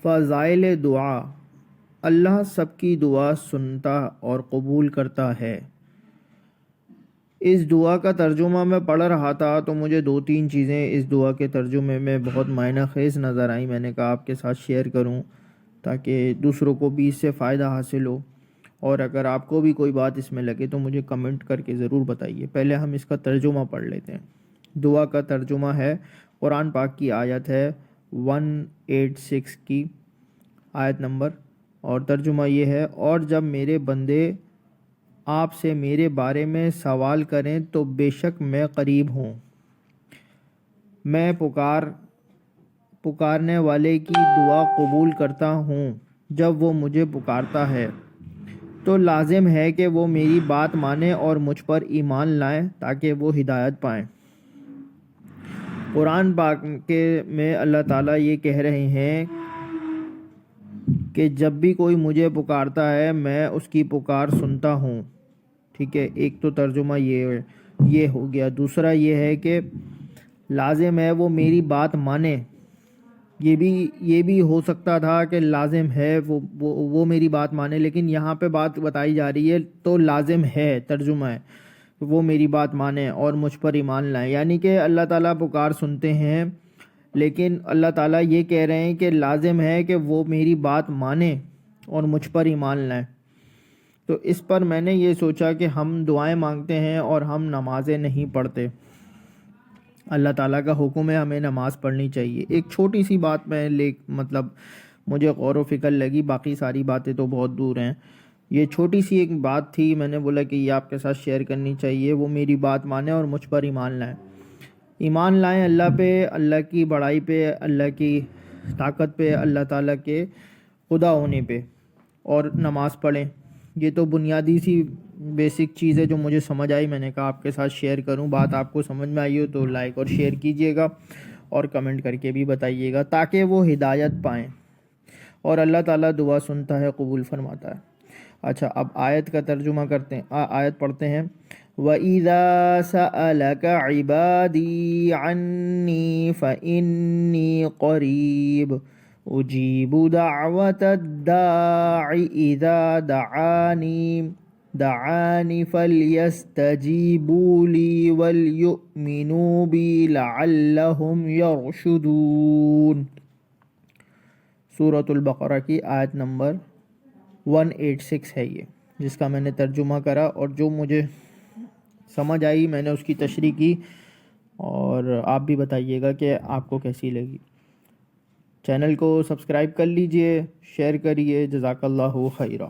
فضائل دعا، اللہ سب کی دعا سنتا اور قبول کرتا ہے۔ اس دعا کا ترجمہ میں پڑھ رہا تھا تو مجھے 2-3 چیزیں اس دعا کے ترجمے میں بہت معنی خیز نظر آئیں۔ میں نے کہا آپ کے ساتھ شیئر کروں تاکہ دوسروں کو بھی اس سے فائدہ حاصل ہو، اور اگر آپ کو بھی کوئی بات اس میں لگے تو مجھے کمنٹ کر کے ضرور بتائیے۔ پہلے ہم اس کا ترجمہ پڑھ لیتے ہیں۔ دعا کا ترجمہ ہے، قرآن پاک کی آیت ہے 186 کی آیت نمبر، اور ترجمہ یہ ہے: اور جب میرے بندے آپ سے میرے بارے میں سوال کریں تو بے شک میں قریب ہوں، میں پکارنے والے کی دعا قبول کرتا ہوں۔ جب وہ مجھے پکارتا ہے تو لازم ہے کہ وہ میری بات مانیں اور مجھ پر ایمان لائیں تاکہ وہ ہدایت پائیں۔ قرآن پاک میں اللہ تعالیٰ یہ کہہ رہے ہیں کہ جب بھی کوئی مجھے پکارتا ہے میں اس کی پکار سنتا ہوں۔ ٹھیک ہے، ایک تو ترجمہ یہ ہو گیا۔ دوسرا یہ ہے کہ لازم ہے وہ میری بات مانے۔ یہ بھی ہو سکتا تھا کہ لازم ہے وہ میری بات مانے، لیکن یہاں پہ بات بتائی جا رہی ہے تو لازم ہے، ترجمہ ہے وہ میری بات مانے اور مجھ پر ایمان لائیں، یعنی کہ اللہ تعالیٰ پکار سنتے ہیں، لیکن اللہ تعالیٰ یہ کہہ رہے ہیں کہ لازم ہے کہ وہ میری بات مانیں اور مجھ پر ایمان لائیں۔ تو اس پر میں نے یہ سوچا کہ ہم دعائیں مانگتے ہیں اور ہم نمازیں نہیں پڑھتے۔ اللہ تعالیٰ کا حکم ہے ہمیں نماز پڑھنی چاہیے۔ ایک چھوٹی سی بات مجھے غور و فکر لگی، باقی ساری باتیں تو بہت دور ہیں۔ یہ چھوٹی سی ایک بات تھی، میں نے بولا کہ یہ آپ کے ساتھ شیئر کرنی چاہیے۔ وہ میری بات مانیں اور مجھ پر ایمان لائیں۔ ایمان لائیں اللہ پہ، اللہ کی بڑائی پہ، اللہ کی طاقت پہ، اللہ تعالیٰ کے خدا ہونے پہ، اور نماز پڑھیں۔ یہ تو بنیادی سی بیسک چیز ہے جو مجھے سمجھ آئی، میں نے کہا آپ کے ساتھ شیئر کروں۔ بات آپ کو سمجھ میں آئی ہو تو لائک اور شیئر کیجئے گا، اور کمنٹ کر کے بھی بتائیے گا تاکہ وہ ہدایت پائیں، اور اللہ تعالیٰ دعا سنتا ہے، قبول فرماتا ہے۔ اچھا، اب آیت کا ترجمہ کرتے ہیں، آیت پڑھتے ہیں۔ وَإِذَا سَأَلَكَ عِبَادِي عَنِّي فَإِنِّي قَرِيبٌ أُجِيبُ دَعْوَةَ الدَّاعِ إِذَا دَعَانِ فَلْيَسْتَجِيبُوا لِي وَلْيُؤْمِنُوا بِي لَعَلَّهُمْ يَرْشُدُونَ۔ سورۃ البقرہ کی آیت نمبر 186 ہے یہ، جس کا میں نے ترجمہ کرا، اور جو مجھے سمجھ آئی میں نے اس کی تشریح کی، اور آپ بھی بتائیے گا کہ آپ کو کیسی لگی۔ چینل کو سبسکرائب کر لیجئے، شیئر کریے۔ جزاک اللہ خیرہ۔